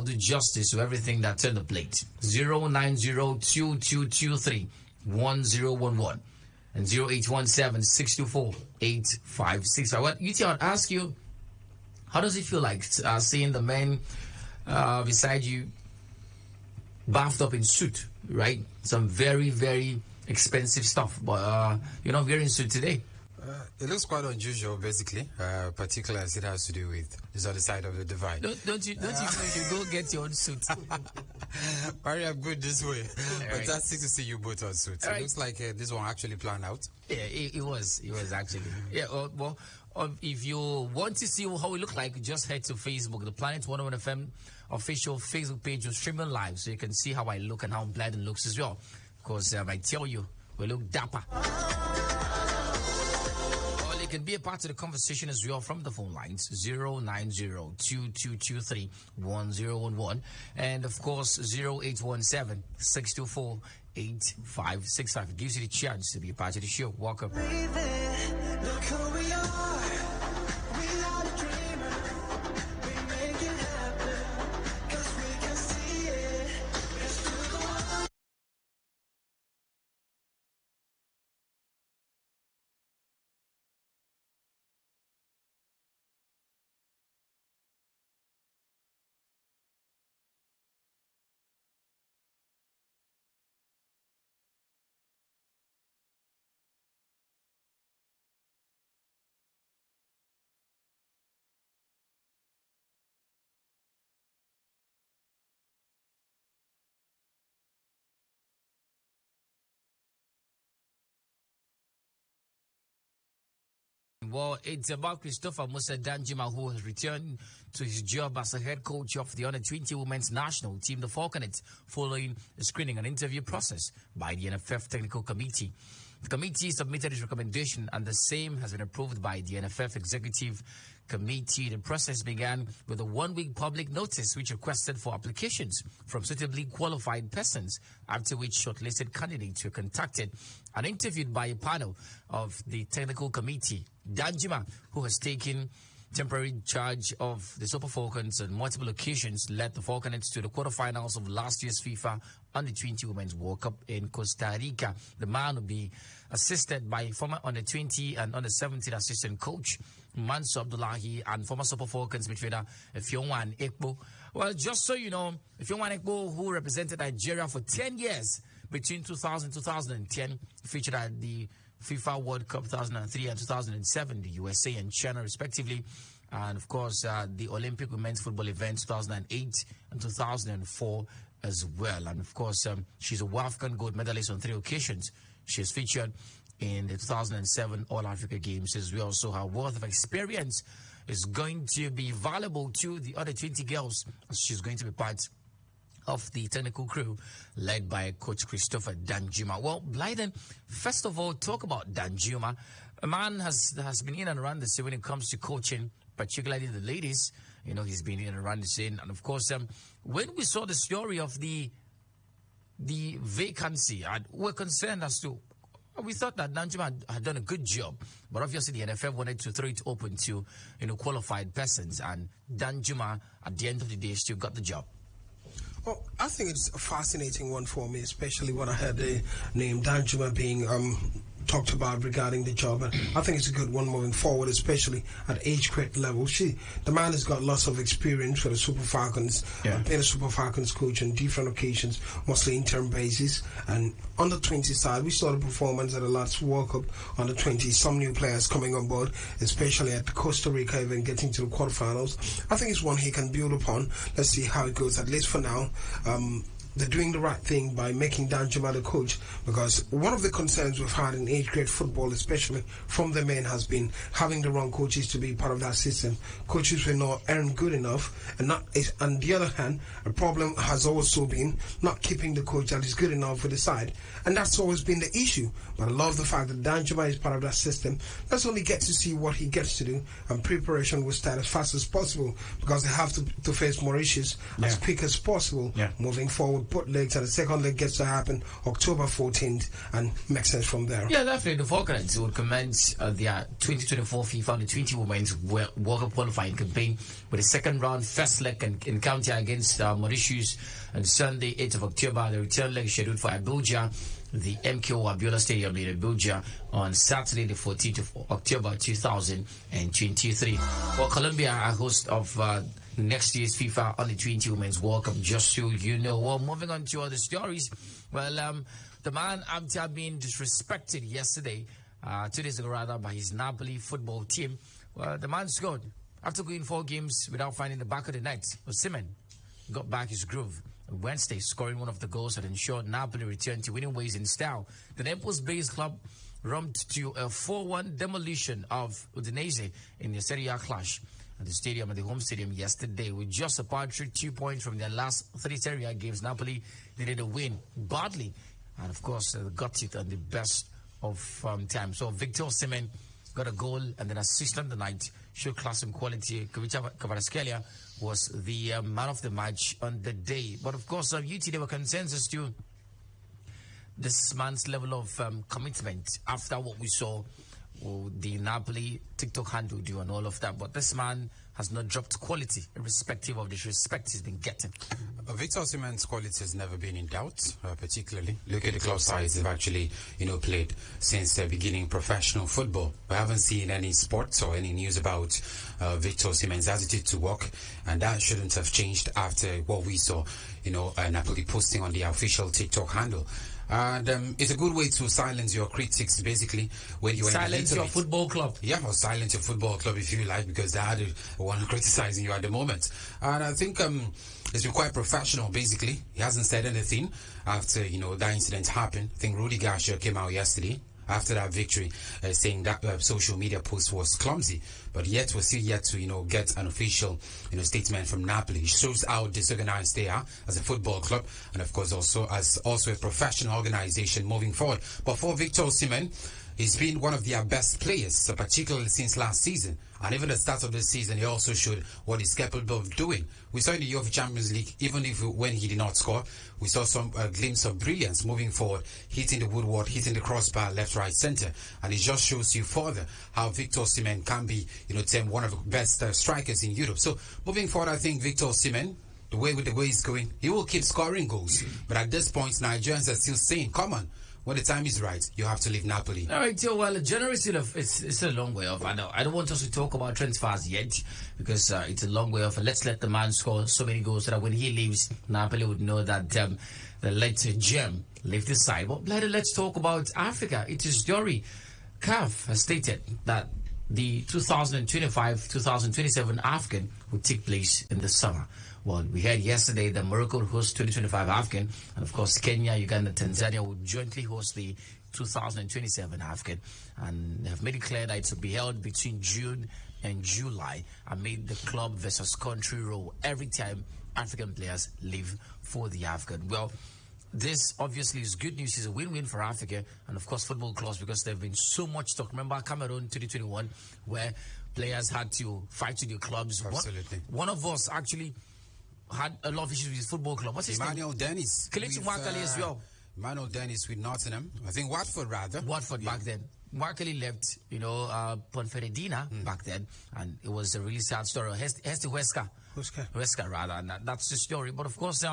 do justice to everything that's on the plate. 090-2223-1011 and 0817-624-8565. Well, UT, I'll ask you, how does it feel like seeing the men beside you bathed up in suit, right? Some very, very expensive stuff, but you're not wearing suit today. It looks quite unusual, basically, particularly as it has to do with this other side of the divide. Don't you should go get your own suit? Barry, I'm good this way. Fantastic to see you both on suits. It looks like this one actually planned out. Yeah, it was actually. Yeah, well, if you want to see how we look like, just head to Facebook. The Planet 101 FM official Facebook page was streaming live, so you can see how I look and how Blyden looks as well. Because I tell you, we look dapper. You can be a part of the conversation as well from the phone lines 090-2223-1011 and of course 0817-624-8565. It gives you the chance to be a part of the show. Welcome. Look who we are. We are the dreamers. We make it happen 'cause we can see it. It's through the wall. Well, it's about Christopher Musa Danjuma, who has returned to his job as the head coach of the Under-20 Women's National Team, the Falconets, following a screening and interview process by the NFF Technical Committee. The committee submitted its recommendation, and the same has been approved by the NFF Executive Committee. The process began with a one-week public notice which requested for applications from suitably qualified persons, after which shortlisted candidates were contacted and interviewed by a panel of the technical committee. Danjuma, who has taken temporary charge of the Super Falcons on multiple occasions, led the Falconets to the quarterfinals of last year's FIFA Under-20 Women's World Cup in Costa Rica. The man will be assisted by former Under-20 and Under-17 assistant coach Mansour Abdullahi and former Super Falcons midfielder Efionwan Ekpo. Well, just so you know, Efionwan Ekpo, who represented Nigeria for 10 years between 2000 and 2010, featured at the FIFA World Cup 2003 and 2007, the USA and China respectively, and of course the Olympic Women's Football events 2008 and 2004 as well. And of course she's a WAFCON gold medalist on 3 occasions. She has featured in the 2007 All-Africa Games as well, so her wealth of experience is going to be valuable to the other 20 girls. She's going to be part of the technical crew led by Coach Christopher Danjuma. Well, Blyden, first of all, talk about Danjuma. A man has been in and around the scene when it comes to coaching, particularly the ladies. You know, he's been in and around the scene. And of course, when we saw the story of the vacancy, we're concerned as to, we thought that Danjuma had done a good job, but obviously the NFF wanted to throw it open to, qualified persons, and Danjuma, at the end of the day, still got the job. Well, I think it's a fascinating one for me, especially when I heard the name Danjuma being talked about regarding the job. And I think it's a good one moving forward, especially at age grade level. The man has got lots of experience for the Super Falcons, being a Super Falcons coach on different occasions, mostly interim basis. And on the 20 side, we saw the performance at the last World Cup on the 20. Some new players coming on board, especially at the Costa Rica event, getting to the quarterfinals. I think it's one he can build upon. Let's see how it goes, at least for now. They're doing the right thing by making Danjuma the coach, because one of the concerns we've had in age grade football, especially from the men, has been having the wrong coaches to be part of that system. Coaches were not earned good enough, and on the other hand, a problem has also been not keeping the coach that is good enough for the side, and that's always been the issue. But I love the fact that Danjuma is part of that system. Let's only get to see what he gets to do, and preparation will start as fast as possible, because they have to face Mauritius as quick as possible moving forward. both legs, and the second leg gets to happen October 14th, and makes sense from there. Yeah, definitely. The Falcons will commence their 2024 FIFA Under-20 Women's World Cup qualifying campaign with a second round first leg encounter against Mauritius on Sunday, 8th of October. The return leg is scheduled for Abuja, the MKO Abiola Stadium in Abuja, on Saturday, the 14th of October 2023. Well, Colombia are host of next year's FIFA Under-20 Women's World Cup, just so you know. Well, moving on to other stories. Well, the man after being disrespected yesterday, 2 days ago rather, by his Napoli football team. Well, the man scored after going 4 games without finding the back of the net. Osimhen got back his groove Wednesday, scoring one of the goals that ensured Napoli returned to winning ways in style. The Naples-based club romped to a 4-1 demolition of Udinese in the Serie A clash at the home stadium yesterday. With just a paltry 2 points from their last 3 Serie A games, Napoli needed a win badly, and of course got it on the best of time. So Victor Osimhen got a goal and an assist on the night, showed class and quality. Kvaratskhelia was the man of the match on the day. But of course, there were consensus to this man's level of commitment after what we saw the Napoli TikTok handle do and all of that. But this man has not dropped quality, irrespective of the respect he's been getting. Victor Osimhen's quality has never been in doubt, particularly. Look at the club size they've actually, played since the beginning professional football. We haven't seen any sports or any news about Victor Osimhen's attitude to work, and that shouldn't have changed after what we saw, Napoli posting on the official TikTok handle. And it's a good way to silence your critics, basically, when you're silence your football club. Yeah, or silence your football club if you like, because they are the one criticizing you at the moment. And I think it's been quite professional, basically. He hasn't said anything after, that incident happened. I think Rudy Garcia came out yesterday after that victory, saying that social media post was clumsy. But yet, we're still yet to, get an official, statement from Napoli. It shows how disorganized they are as a football club, and of course also as a professional organization moving forward. But for Victor Osimhen, he's been one of their best players, particularly since last season. And even at the start of this season, he also showed what he's capable of doing. We saw in the UEFA Champions League, even when he did not score, we saw some glimpse of brilliance moving forward, hitting the woodwork, hitting the crossbar, left, right, center. And it just shows you further how Victor Osimhen can be, termed one of the best strikers in Europe. So moving forward, I think Victor Osimhen, the way he's going, he will keep scoring goals. But at this point, Nigerians are still saying, come on, when the time is right, you have to leave Napoli. All right, so, well, January it's a long way off. I don't want us to talk about transfers yet, because it's a long way off. Let's let the man score so many goals so that when he leaves, Napoli would know that the late gem left the side. But let's talk about Africa. It is Diori. CAF has stated that the 2025-2027 AFCON will take place in the summer. Well, we heard yesterday that Morocco will host 2025 AFCON, and of course Kenya, Uganda, Tanzania will jointly host the 2027 AFCON, and they have made it clear that it will be held between June and July, amid the club versus country rule every time African players leave for the AFCON. Well, this obviously is good news. It's a win-win for Africa and of course football clubs, because there have been so much talk. Remember Cameroon 2021, where players had to fight to their clubs. Absolutely. One of us actually had a lot of issues with his football club. What's his Emmanuel name? Dennis. Kelechi Nwakali as well. Emmanuel Dennis with Nottingham. I think Watford rather. Watford back then. Nwakali left, Ponferradina back then, and it was a really sad story. Hesti Huesca rather, and that's the story. But of course,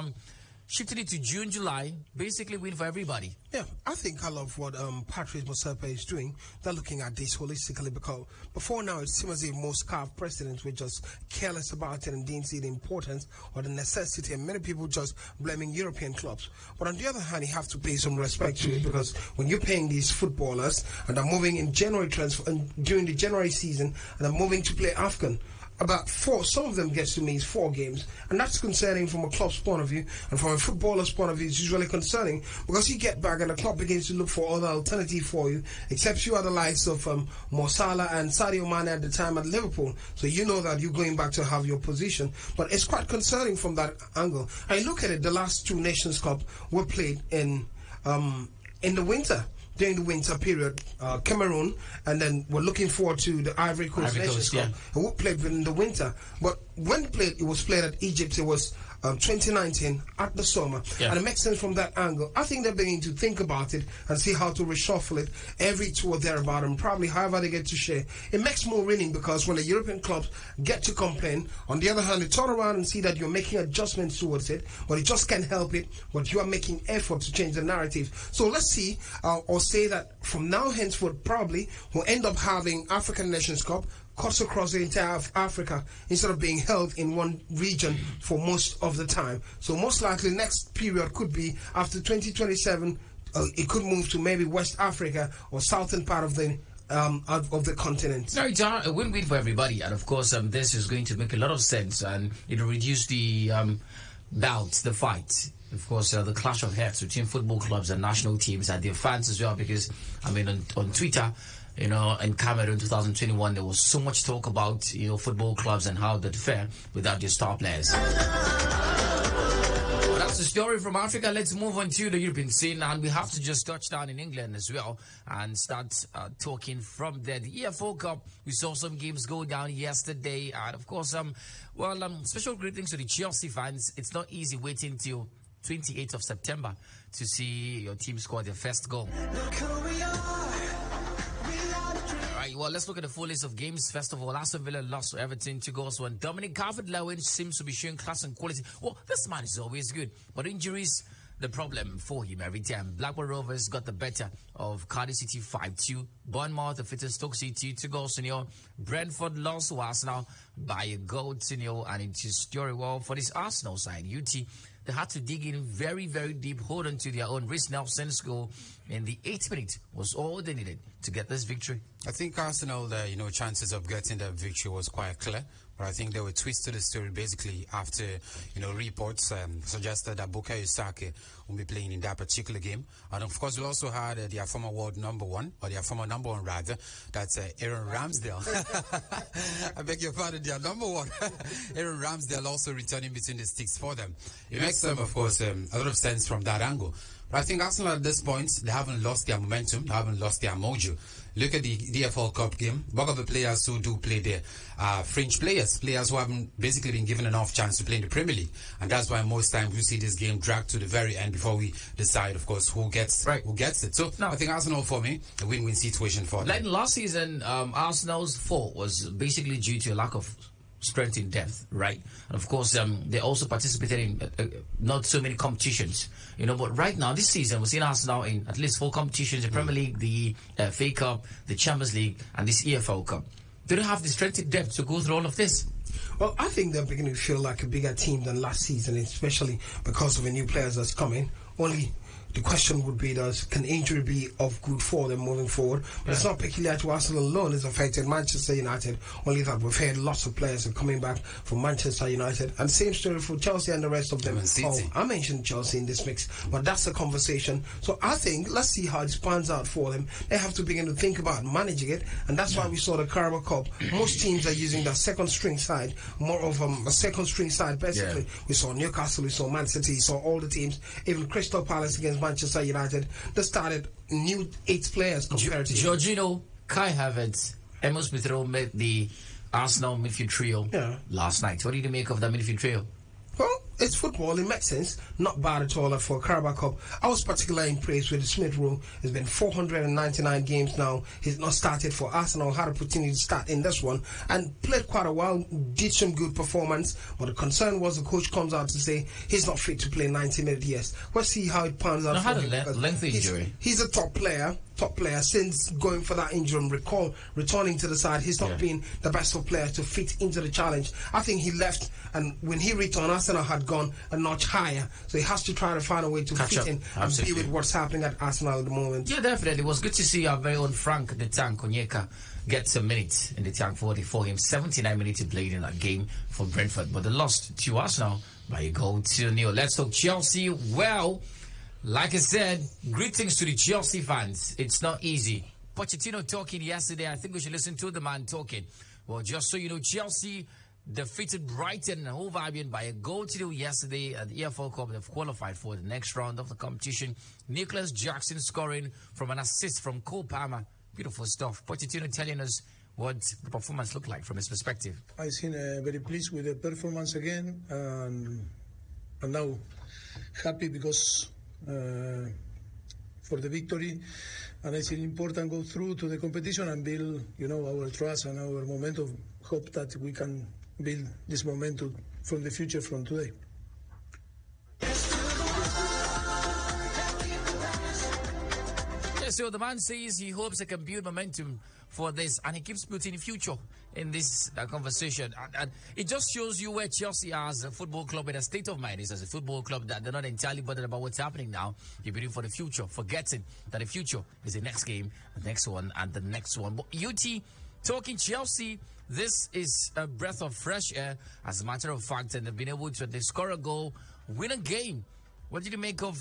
shifted it to June, July, basically win for everybody. Yeah, I think I love what Patrice Motsepe is doing. They're looking at this holistically, because before now it seems as if most CAF presidents were just careless about it and didn't see the importance or the necessity, and many people just blaming European clubs. But on the other hand, you have to pay some respect to it, because when you're paying these footballers and they're moving in January during the January season and they're moving to play AFCON, about 4, some of them gets to means 4 games, and that's concerning from a club's point of view, and from a footballer's point of view it's usually concerning, because you get back and the club begins to look for other alternative for you, except you are the likes of Mo Salah and Sadio Mane at the time at Liverpool, so you know that you're going back to have your position. But it's quite concerning from that angle. I look at it, the last 2 Nations Cup were played in the winter. During the winter period, Cameroon, and then we're looking forward to the Ivory Coast Nations Cup, who played in the winter. But when it was played at Egypt, it was 2019 at the summer, and it makes sense from that angle. I think they're beginning to think about it and see how to reshuffle it every two or thereabout, and probably however they get to share. It makes more winning because when the European clubs get to complain, on the other hand, they turn around and see that you're making adjustments towards it, but you just can't help it, but you are making effort to change the narrative. So let's see, or say that from now henceforth, probably we'll end up having African Nations Cup cuts across the entire Africa instead of being held in one region for most of the time. So most likely next period could be after 2027. It could move to maybe West Africa or southern part of the continent. No, it's a win-win for everybody, and of course, this is going to make a lot of sense, and it will reduce the bouts, the fight. Of course, the clash of heads between football clubs and national teams and their fans as well. Because I mean, on Twitter, you know, in Cameroon 2021, there was so much talk about, football clubs and how they'd fare without their star players. Well, that's the story from Africa. Let's move on to the European scene, and we have to just touch down in England as well and start talking from there. The EFL Cup, we saw some games go down yesterday, and of course, special greetings to the Chelsea fans. It's not easy waiting till 28th of September to see your team score their first goal. Look who we are. Well, let's look at the full list of games. First of all, Aston Villa lost to Everton 2-1. Dominic Calvert-Lewin seems to be showing class and quality. Well, this man is always good, but injuries, the problem for him every time. Blackburn Rovers got the better of Cardiff City 5-2. Bournemouth defeated Stoke City 2-0. Brentford lost to Arsenal by 1-0, and it is very well for this Arsenal side. UT, they had to dig in very, very deep, hold on to their own. Reece Nelson's goal in the 8th minute was all they needed to get this victory. I think Arsenal, chances of getting the victory was quite clear. But I think there were twists to the story basically after, reports suggested that Bukayo Saka will be playing in that particular game. And of course, we also had their former world number one, or their former number one rather, that's Aaron Ramsdale. I beg your pardon, their number one. Aaron Ramsdale also returning between the sticks for them. It makes them, of course, a lot of sense from that angle. But I think Arsenal at this point, they haven't lost their momentum, they haven't lost their mojo. Look at the DFL Cup game. Bulk of the players who do play there are French players who haven't basically been given enough chance to play in the Premier League. And that's why most times we see this game dragged to the very end before we decide, of course, who gets it. So I think Arsenal, for me, a win-win situation for them. Like last season, Arsenal's fall was basically due to a lack of strength in depth, right? And of course, they also participated in not so many competitions, but right now, this season, we've seen Arsenal in at least 4 competitions: the Premier League, the FA Cup, the Champions League, and this EFL Cup. They don't have the strength in depth to go through all of this. Well, I think they're beginning to feel like a bigger team than last season, especially because of the new players that's coming. Only the question would be, can injury be of good for them moving forward? But it's not peculiar to Arsenal alone. It's affected Manchester United. Only that we've heard lots of players are coming back from Manchester United. And same story for Chelsea and the rest of them. I mentioned Chelsea in this mix, but that's a conversation. So I think, let's see how it pans out for them. They have to begin to think about managing it. And that's why we saw the Carabao Cup. Most teams are using the second string side, more of a second string side, basically. Yeah. We saw Newcastle, we saw Man City, we saw all the teams, even Crystal Palace against Manchester United. They started new 8 players compared to Jorginho, Kai Havertz, Emil Smith Rowe made the Arsenal midfield trio last night. What did you make of that midfield trio? Well, it's football, it makes sense. Not bad at all for Carabao Cup. I was particularly impressed with Smith Rowe. It's been 499 games now. He's not started for Arsenal. Had opportunity to start in this one and played quite a while. Did some good performance. But the concern was the coach comes out to say he's not fit to play 90 minutes. Yes, we'll see how it pans out. Had a lengthy injury. He's a top player since going for that injury and returning to the side. He's not been the best of players to fit into the challenge. I think he left, and when he returned, Arsenal had gone a notch higher. So he has to try to find a way to fit in and be with what's happening at Arsenal at the moment. Yeah, definitely. It was good to see our very own Frank the Tank Onyeka get some minutes in the tank for him. 79 minutes he played in that game for Brentford, but they lost to Arsenal by 1-0. Let's talk Chelsea. Well, like I said, greetings to the Chelsea fans. It's not easy. Pochettino talking yesterday. I think we should listen to the man talking. Well, just so you know, Chelsea defeated Brighton and Hove Albion by 1-0 yesterday at the EFL Cup. They've qualified for the next round of the competition. Nicholas Jackson scoring from an assist from Cole Palmer. Beautiful stuff. Pochettino telling us what the performance looked like from his perspective. I've seen very pleased with the performance again. and now happy because for the victory, and I think important go through to the competition and build, our trust and our momentum. Hope that we can build this momentum from the future from today. So the man says he hopes he can build momentum for this, and he keeps putting future in this conversation. And it just shows you where Chelsea as a football club in a state of mind is as a football club, that they're not entirely bothered about what's happening now. You're building for the future, forgetting that the future is the next game, the next one, and the next one. But UT, talking Chelsea, this is a breath of fresh air, as a matter of fact, and they've been able to score a goal, win a game. What did you make of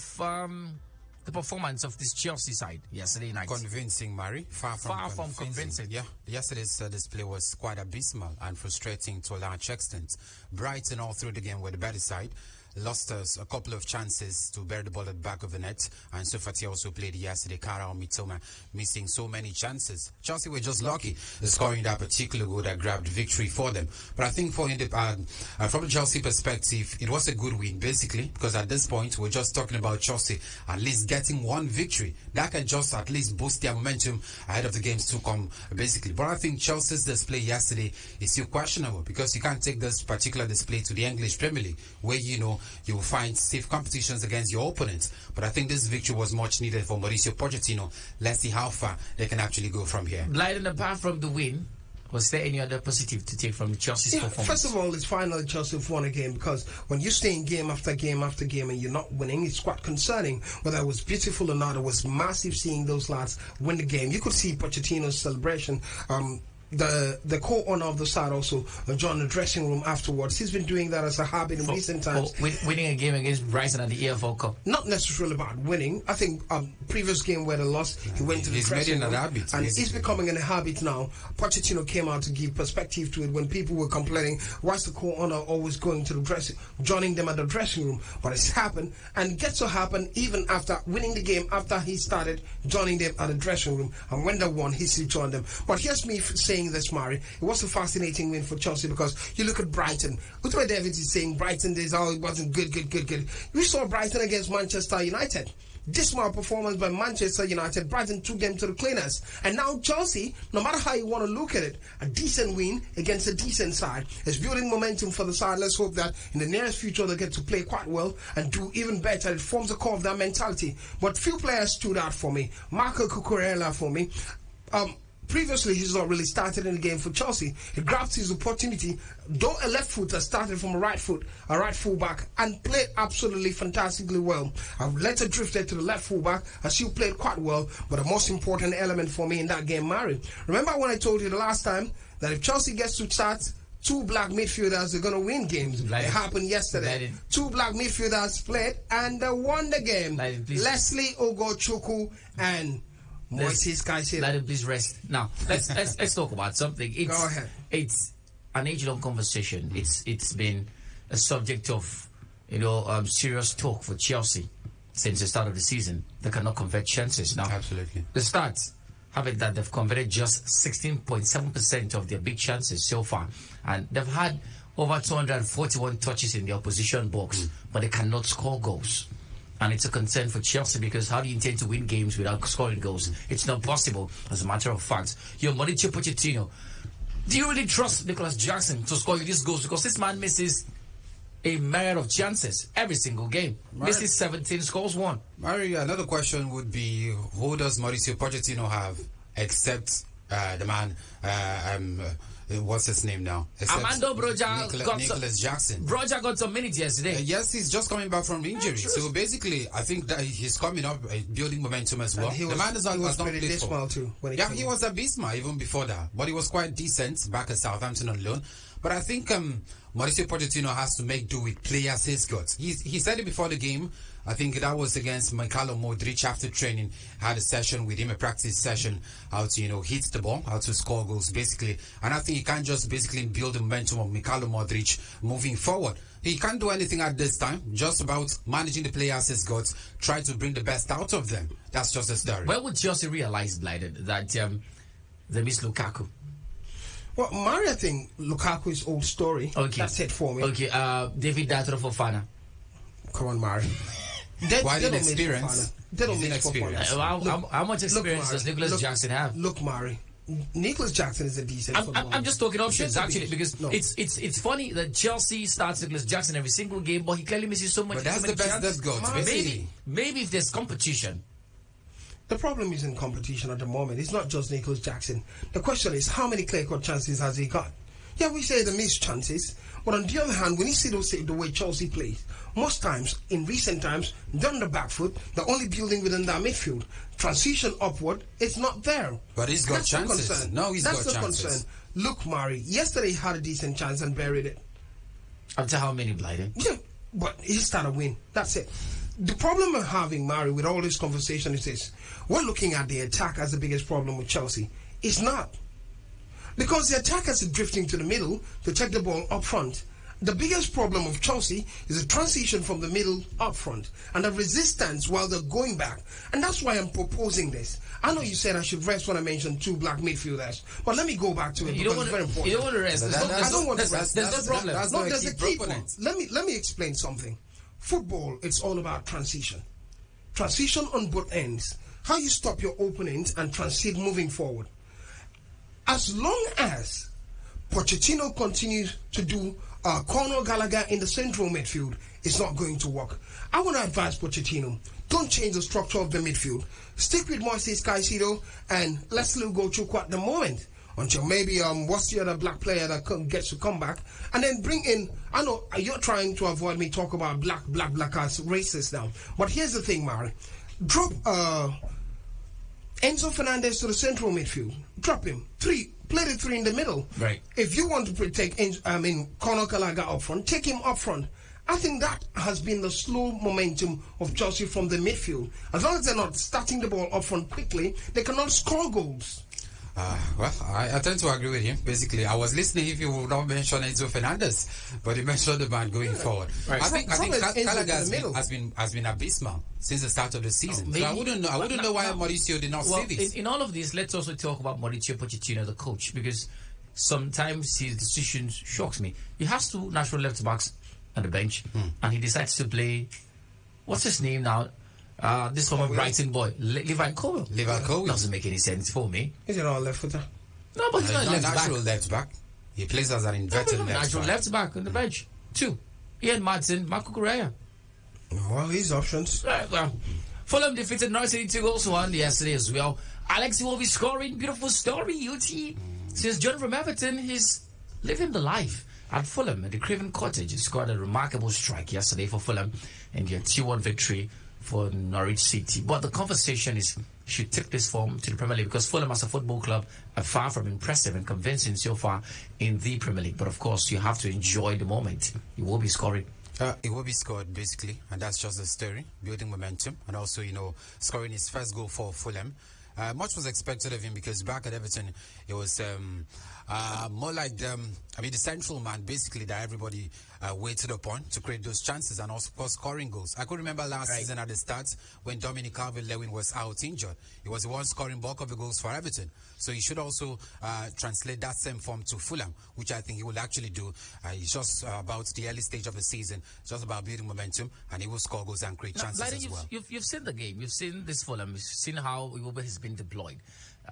the performance of this Chelsea side yesterday night? Convincing, Murray. Far from convincing. Yeah, yesterday's display was quite abysmal and frustrating to a large extent. Brighton all through the game were the better side. Lost us a couple of chances to bear the ball at the back of the net, and Sofati also played yesterday. Karao Mitoma missing so many chances. Chelsea were just lucky scoring that particular goal that grabbed victory for them. But I think from the Chelsea perspective, it was a good win basically, because at this point we're just talking about Chelsea at least getting one victory that can just at least boost their momentum ahead of the games to come basically. But I think Chelsea's display yesterday is still questionable, because you can't take this particular display to the English Premier League, where you will find stiff competitions against your opponents. But I think this victory was much needed for Mauricio Pochettino. Let's see how far they can actually go from here. Blyden, apart from the win, was there any other positive to take from Chelsea's performance? First of all, it's finally Chelsea have won a game, because when you're staying game after game after game and you're not winning, it's quite concerning. Whether it was beautiful or not, it was massive seeing those lads win the game. You could see Pochettino's celebration. The co-owner of the side also joined the dressing room afterwards. He's been doing that as a habit in recent times. Winning a game against Brighton at the EFL Cup. Not necessarily about winning. I think previous game where they lost, he went to the dressing room, and it's becoming a habit now. Pochettino came out to give perspective to it when people were complaining, why is the co-owner always going to the dressing, joining them at the dressing room? But it's happened, and it gets to happen even after winning the game, after he started joining them at the dressing room, and when they won, he still joined them. But here's me saying this, Murray. It was a fascinating win for Chelsea, because you look at Brighton. Uthman Davids is saying Brighton, it wasn't good. We saw Brighton against Manchester United. Dismal performance by Manchester United. Brighton took them to the cleaners. And now Chelsea, no matter how you want to look at it, a decent win against a decent side. It's building momentum for the side. Let's hope that in the nearest future they get to play quite well and do even better. It forms a core of their mentality. But few players stood out for me. Marco Cucurella for me. Previously, he's not really started in the game for Chelsea. He grabbed his opportunity, though a left footer started from a right fullback, and played absolutely fantastically well. I later drifted to the left fullback, as he played quite well, but the most important element for me in that game, Murray. Remember when I told you the last time that if Chelsea gets to start two black midfielders, they're going to win games. It happened yesterday. Two black midfielders played, and they won the game. Leslie Ogochukwu and Moises Caicedo. Let him please rest. Now, let's talk about something. Go ahead. It's an age-long conversation. It's been a subject of serious talk for Chelsea since the start of the season. They cannot convert chances now. Absolutely. The stats have it that they've converted just 16.7% of their big chances so far, and they've had over 241 touches in the opposition box, but they cannot score goals. And it's a concern for Chelsea, because how do you intend to win games without scoring goals? It's not possible, as a matter of fact. Your Mauricio Pochettino, do you really trust Nicholas Jackson to score you these goals? Because this man misses a myriad of chances every single game. Misses 17, scores 1. Mario, another question would be, who does Mauricio Pochettino have except the man, what's his name now? Armando Broja Nicholas Jackson. Broja got some minutes yesterday. Yes, he's just coming back from injury. So basically, I think that he's coming up, building momentum as well. The man was pretty dismal too. He was abysmal even before that. But he was quite decent back at Southampton on loan. But I think Mauricio Pochettino has to make do with players he's got. He said it before the game. I think that was against Mikhailo Modric after training. Had a session with him, a practice session, how to hit the ball, how to score goals basically. And I think he can't just basically build the momentum of Mikhailo Modric moving forward. He can't do anything at this time, just about managing the players he's got, try to bring the best out of them. That's just the story. Where would Chelsea realize, Blyden, that they miss Lukaku? Well, Mari, I think Lukaku is old story. Okay. That's it for me. Okay, David Datro Fofana. Come on, Mari. They Why don't did make experience? Fofana. They don't He's make inexperienced. Fofana. How much experience does Mari, Nicholas Jackson have? Look, Mari. Nicholas Jackson is a decent footballer. I'm just talking options He's a actually beast. because No. it's funny that Chelsea starts Nicholas Jackson every single game, but he clearly misses so much. But that's so many the best chances. they've got, Maybe- basically. Maybe if there's competition, The problem is in competition at the moment. It's not just Nicholas Jackson. The question is, how many clear-cut chances has he got? Yeah, we say the missed chances, but on the other hand, when you see the way Chelsea plays, most times, in recent times, they're on the back foot, they're only building within their midfield. Transition upward, it's not there. But he's got That's the chances. concern. No, he's That's got the chances. concern. Look, Mari, yesterday he had a decent chance and buried it. after how many blighted? Yeah, but he started a win. That's it. The problem we're having, Mari, with all this conversation is this. We're looking at the attack as the biggest problem with Chelsea. It's not. Because the attackers are drifting to the middle to take the ball up front. The biggest problem of Chelsea is the transition from the middle up front and the resistance while they're going back. And that's why I'm proposing this. I know you said I should rest when I mentioned two black midfielders, but let me go back to it You because don't it's very want important. you don't want to rest. I don't want to There's rest. no problem. that's No, the there's key a key proponent. point. Let me explain something. Football, it's all about transition. Transition on both ends. How you stop your opponent and transit moving forward. As long as Pochettino continues to do Conor Gallagher in the central midfield, it's not going to work. I want to advise Pochettino, don't change the structure of the midfield. Stick with Moises Caicedo and Leslie Ugochukwu at the moment. Until maybe what's the other black player that gets to come back, and then bring in. I know you're trying to avoid me talk about black as racist now, but here's the thing, Mari. Drop Enzo Fernandez to the central midfield. Drop him. Play the three in the middle. Right. If you want to take Conor Gallagher up front, take him up front. I think that has been the slow momentum of Chelsea from the midfield. As long as they're not starting the ball up front quickly, they cannot score goals. Well, I tend to agree with you. Basically, I was listening if you would not mention Enzo Fernandez, but you mentioned the man going forward. Right. I think Problem is Enzo Gallagher in the middle. has been abysmal since the start of the season. maybe- So I wouldn't know why Mauricio did not Well, see this. in all of this, let's also talk about Mauricio Pochettino, the coach, because sometimes his decisions shocks me. He has two natural left backs on the bench, and he decides to play. What's his name now? This former Brighton boy, Levi Colwill. Levi Colwill. Doesn't make any sense for me. Is it all left footer? No, but he's not He's left not back. natural left back. He plays as an inverted left Natural back. left back on the bench. Two. Ian Madsen, Marco Correa. Well, his options. Right, well, Fulham defeated Norwich City 2-1 yesterday as well. Alexi will be scoring. Beautiful story, UT. Since John from Everton, he's living the life at Fulham at the Craven Cottage. He scored a remarkable strike yesterday for Fulham in their 2-1 victory for Norwich City. But the conversation is, should take this form to the Premier League, because Fulham as a football club are far from impressive and convincing so far in the Premier League. But of course, you have to enjoy the moment. You will be scoring. It will be scored basically, and that's just the story, building momentum, and also scoring his first goal for Fulham. Much was expected of him because back at Everton, it was more like the central man basically that everybody waited upon to create those chances and also for scoring goals. I could remember last season at the start when Dominic Calvert-Lewin was out injured. He was the one scoring bulk of the goals for Everton. So he should also translate that same form to Fulham, which I think he will actually do. It's just about the early stage of the season, just about building momentum, and he will score goals and create chances Blyden, as well. you've seen the game. You've seen this Fulham. You've seen how Iwobi has been deployed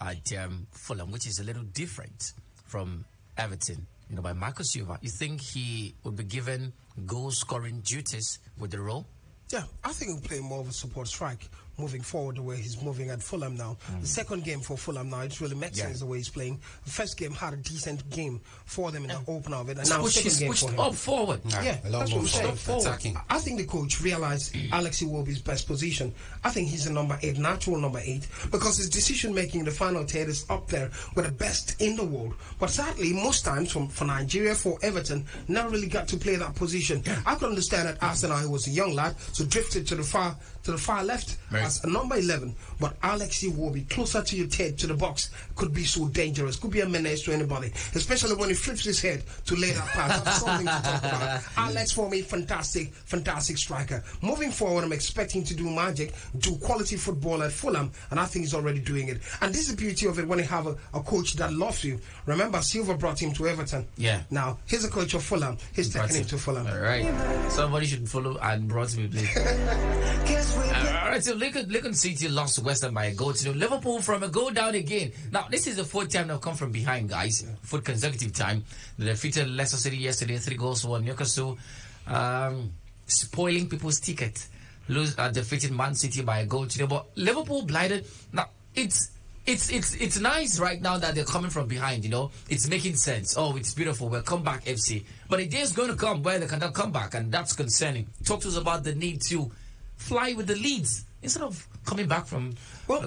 at Fulham, which is a little different from Everton, by Marcus Silva. You think he would be given goal-scoring duties with the role? Yeah, I think he'll play more of a support strike moving forward the way he's moving at Fulham now. The second game for Fulham now, it really makes sense the way he's playing. The first game had a decent game for them in the opener of it, and now second game pushed for him. up forward. Yeah, a lot that's more what I'm saying. forward, attacking. I think the coach realized Alex Iwobi's best position. I think he's a number 8, natural number 8, because his decision making in the final third is up there with the best in the world. But sadly, most times for Nigeria, for Everton, never really got to play that position. I could understand that Arsenal, he was a young lad, so drifted to the far left Very as a number 11, but Alex Iwobi closer to your head to the box could be so dangerous, could be a menace to anybody, especially when he flips his head to lay that pass. That's something to talk about. Alex, for me, fantastic striker. Moving forward, I'm expecting to do magic, do quality football at Fulham, and I think he's already doing it. And this is the beauty of it when you have a coach that loves you. Remember, Silva brought him to Everton. Yeah. Now, he's a coach of Fulham. He's taking him to Fulham. All right. Somebody should follow and brought me play. All right, so Lincoln City lost to West Ham by a goal to Liverpool from a goal down again. Now, this is the fourth time they've come from behind, guys. Fourth consecutive time. They defeated Leicester City yesterday, 3-1 Newcastle. Spoiling people's ticket. Defeated Man City by a goal to but Liverpool blinded. Now, it's nice right now that they're coming from behind, you know. It's making sense. Oh, it's beautiful. We're comeback FC. But a day is going to come where they cannot come back, and that's concerning. Talk to us about the need to fly with the leads instead of coming back from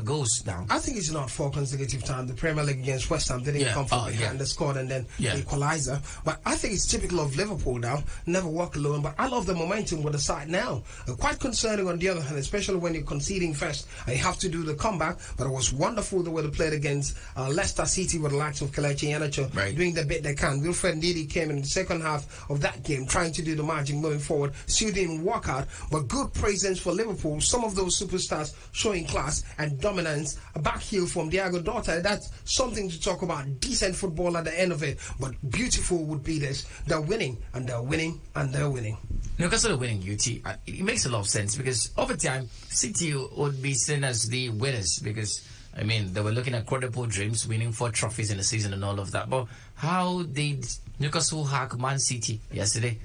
goals down. I think it's not 4 consecutive times. The Premier League against West Ham didn't come from behind the scored and then the equalizer. But I think it's typical of Liverpool now. Never walk alone. But I love the momentum with the side now. Quite concerning on the other hand, especially when you're conceding first and you have to do the comeback. But it was wonderful the way they played against Leicester City with the likes of Kelechi Iheanacho doing the bit they can. Wilfred Ndidi came in the second half of that game trying to do the magic moving forward. Still didn't work out. But good presence for Liverpool. Some of those superstars showing class and dominance. A back heel from Diego Dota. That's something to talk about. Decent football at the end of it. But beautiful would be this. They're winning and they're winning and they're winning. Newcastle are winning, UT. It makes a lot of sense because over time, City would be seen as the winners because, I mean, they were looking at quadruple dreams, winning 4 trophies in the season and all of that. But how did Newcastle hack Man City yesterday?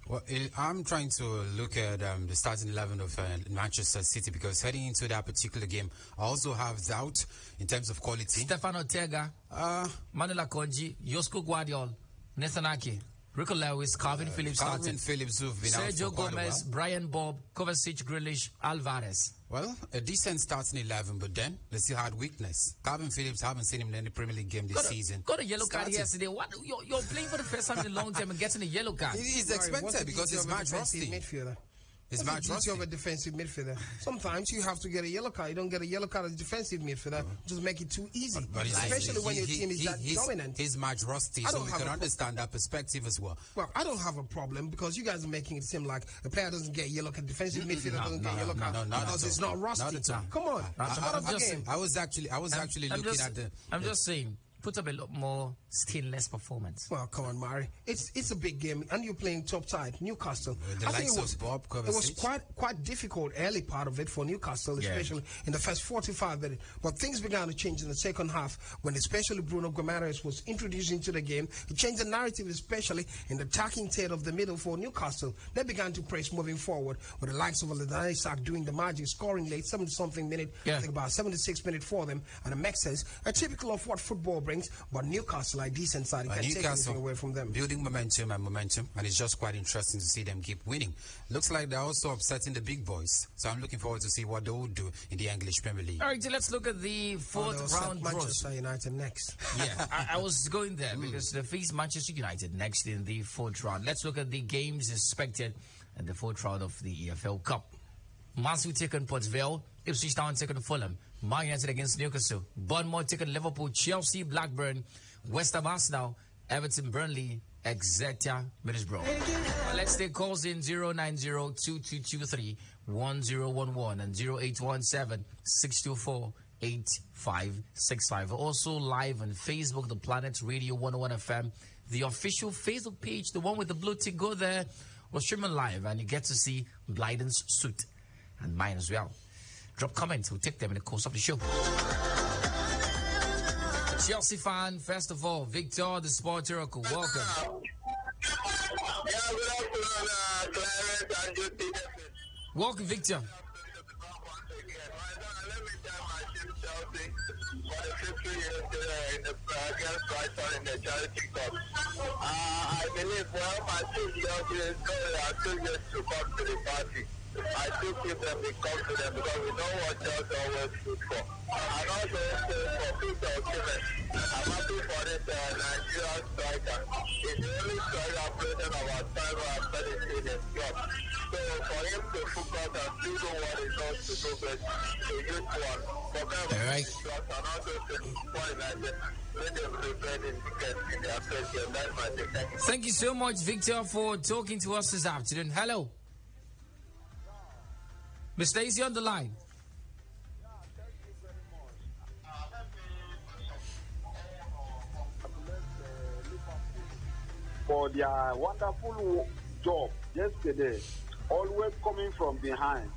Well, I'm trying to look at the starting 11 of Manchester City because heading into that particular game, I also have doubt in terms of quality. Stefan Ortega, Manuel Akonji, Josko Guardiola, Nathan Ake, Rico Lewis, Calvin Phillips, who've been out Sergio for quite a Gomez, while. Brian Bob, Kovacic, Grealish, Alvarez. Well, a decent starting 11, but then they still had weakness. Calvin Phillips, haven't seen him in any Premier League game this season. Got a yellow card yesterday. What? You're playing for the first time in a long time and getting a yellow card. He's expected because he's match rusty. It's match rusty. of a defensive midfielder. Sometimes you have to get a yellow card. You don't get a yellow card as a defensive midfielder. Just make it too easy. But especially when your team is that dominant. He's match rusty, so we can understand that perspective as well. Well, I don't have a problem because you guys are making it seem like a player doesn't get yellow card, defensive midfielder doesn't get yellow card because it's not rusty. Come on, I was actually looking at the. I'm just saying. Put up a lot more stainless performance. Well, come on, Mari. It's a big game, and you're playing top side Newcastle. The likes of Bob Kovacic. It was quite difficult early part of it for Newcastle, especially in the first 45 minutes. But things began to change in the second half when especially Bruno Guimaraes was introduced into the game. It changed the narrative, especially in the attacking third of the middle for Newcastle. They began to press moving forward with the likes of Aladani Isak doing the magic, scoring late, 70-something minute, I think about 76 minutes for them, and it makes sense. A typical of what football brings. But Newcastle are decent side. You can't take anything away from them. Building momentum, and it's just quite interesting to see them keep winning. Looks like they're also upsetting the big boys. So I'm looking forward to see what they will do in the English Premier League. All right, so let's look at the fourth round draws. Manchester United next. Yeah, I was going there because they face Manchester United next in the fourth round. Let's look at the games expected at the fourth round of the EFL Cup. Man City taking Port Vale, Ipswich Town taking Fulham, Man United against Newcastle, Bournemouth taking Liverpool, Chelsea, Blackburn, West Ham Arsenal, Everton, Burnley, Exeter, Middlesbrough. Let's take calls in 090-2223-1011 and 0817-624-8565. Also live on Facebook, The Planet Radio 101 FM, the official Facebook page, the one with the blue tick. Go there. We're streaming live and you get to see Blyden's suit and mine as well. Drop comments. We'll take them in the course of the show. Chelsea fan, first of all, Victor, the Sport Oracle. Welcome. Yeah, good afternoon, Clarence and Judy. Welcome, Victor. Let me tell my team Chelsea for the 50 years in the against Brighton in the Charity Cup. I believe, well, my team Chelsea is going to still yet to come to the party. I still keep them in confidence because we know what Chelsea always stood for. And also for Peter Osimhen, I'm happy for this Nigerian striker. He's the only striker playing about 5 or 17 in his club. So for him to focus and still do what he knows to do best, to use one. For them, All right. and also to point like this, let them prepare in their first game. That's my thing. Thank you so much, Victor, for talking to us this afternoon. Hello. Mr. Stacey on the line. For their wonderful job yesterday, always coming from behind.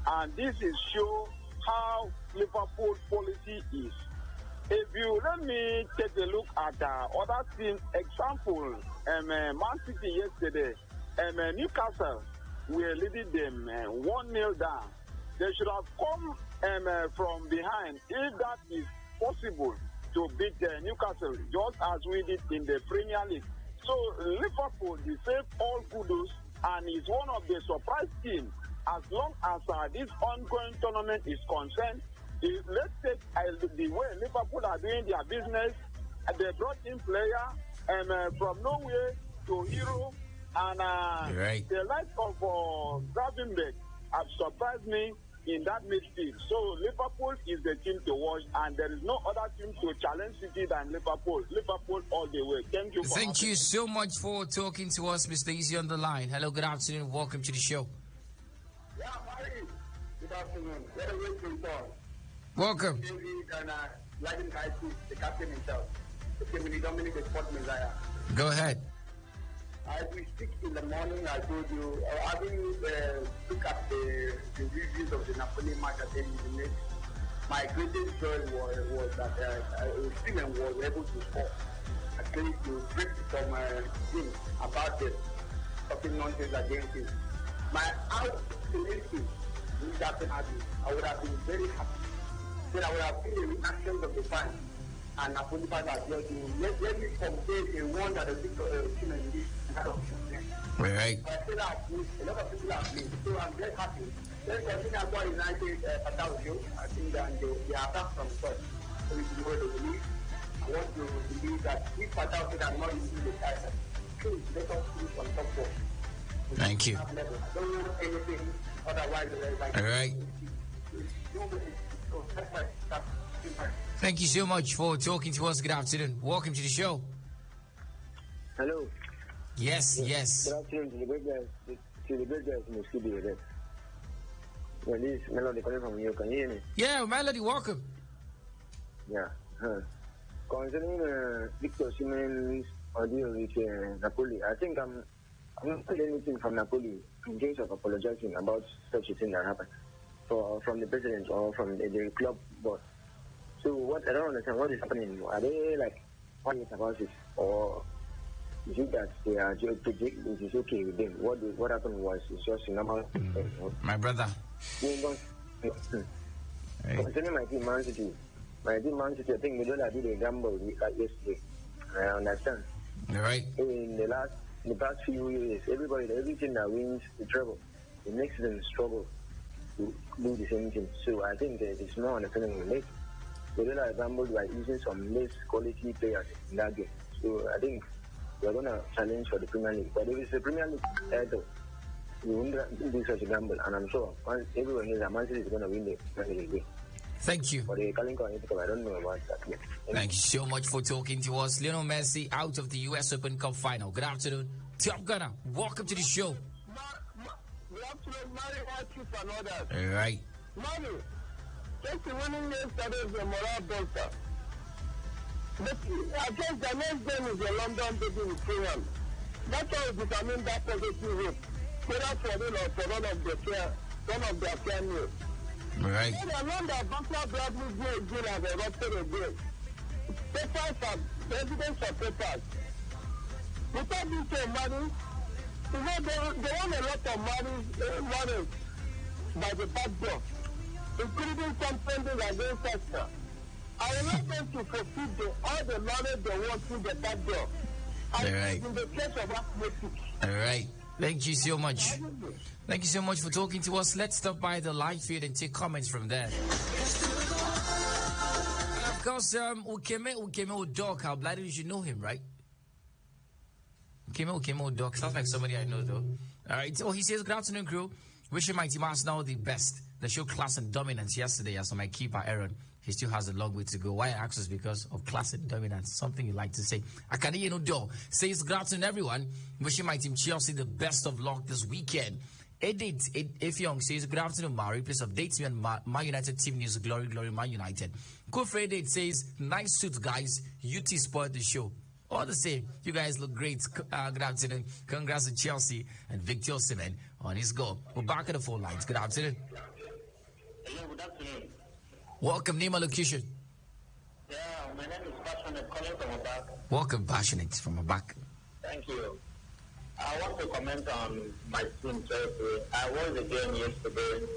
And this is show how Liverpool policy is. If you let me take a look at other team example, Man City yesterday, Newcastle were leading them 1-0 down. They should have come from behind if that is possible to beat Newcastle, just as we did in the Premier League. So Liverpool deserve all kudos and is one of the surprise teams as long as this ongoing tournament is concerned. Let's take the way Liverpool are doing their business. They brought in players from nowhere to hero, and Right. the likes of Gravenberch have surprised me in that midfield. So Liverpool is the team to watch, and there is no other team to challenge City than Liverpool. Liverpool all the way. Thank you. Thank you so much for talking to us, Mr. Easy on the line. Hello, good afternoon. Welcome to the show. Yeah, Mari. Good afternoon. What a way to report. Welcome. David and Latin Kaisi, the captain himself. The Kevin Dominic, the sport messiah. Go ahead. As we speak in the morning, I told you, having looked at the reviews of the Napoli match at the end of the match, my greatest joy was that Osimhen was able to score. Actually, to break some things about them, talking nonsense against him. My optimism is that I would have been very happy. Then I would have seen the reactions of the fans. And Napoli fans as well. Let me compare a one that the team in this kind of thing. Right. I feel that a lot of people are playing, so I'm very happy. Then continue as well United Patalio. I think that they are back from first. So we can go to the league. I want to believe that if Patalio are not using the title, please let us finish on top four. Thank you. I don't want anything otherwise. All right. Thank you so much for talking to us. Good afternoon. Welcome to the show. Hello. Yes, yes. Good afternoon to the great guys. To the great guys in the studio there. Well, this is Melody calling from you. Can you hear me? Yeah, Melody, welcome. Yeah. Concerning Victor Osimhen's ordeal with Napoli, I think I'm not heard anything from Napoli in terms of apologizing about such a thing that happened from the president or from the club board. So what I don't understand what is happening. Are they like quiet about it, or is it that they are just it is okay with them? What happened was it's just a normal. My brother. Concerning my team, Man City, I think we don't do the gamble like yesterday. I understand. All right. In the past few years, every team that wins the treble, it makes them struggle to do the same thing. So I think it's more understanding we make. They don't have gambled by using some less quality players in that game. So I think we're going to challenge for the Premier League. But if it's the Premier League title, we won't do such a gamble. And I'm sure everyone knows that Man City is going to win the Premier League. Thank you. For the Kalinko, I don't know about that yet. Thank you so much for talking to us. Lionel Messi out of the US Open Cup final. Good afternoon. Top Gunner, welcome to the show. Good afternoon, Mari, Watchers and others. All right. Mari, just winning yesterday is a moral bolster. But I guess the next game is a London derby with Fulham. That's how we determine that positive route. Whether for them or for one of their fair news. All right. Then another Buffalo Bradley Gill has erupted again. Papers are evidence of papers. Without being so money, you know, they want a lot of money by the back door, including some spending against Esther. I will not them to fulfill all the money they want through the back door. And All right. in the case of athletics. All right. Thank you so much. Thank you so much for talking to us. Let's stop by the live feed and take comments from there. Of course, Ukeme Udok, how bloody you should know him, right? Ukeme Udok sounds like somebody I know, though. All right. So he says, good afternoon, crew. Wishing my team Arsenal the best. They showed class and dominance yesterday as my keeper, Aaron. He still has a long way to go. Why I ask is because of class and dominance. Something you like to say. Akane Udo says, good afternoon, everyone. Wishing my team Chelsea the best of luck this weekend. Edit Ifyong says, good afternoon, Mari. Please update me on Man United team news. Glory, glory, Man United. Kufre Edit says, nice suits, guys. UT spoiled the show. All the same, you guys look great. Good afternoon. Congrats to Chelsea and Victor Osimhen on his goal. We're back at the phone lines. Good afternoon. Hello, good afternoon. Welcome, name and location. Yeah, my name is Passionate, calling from Abak. Welcome, Passionate from Abak. Thank you. I want to comment on my team Chelsea. I was the game yesterday,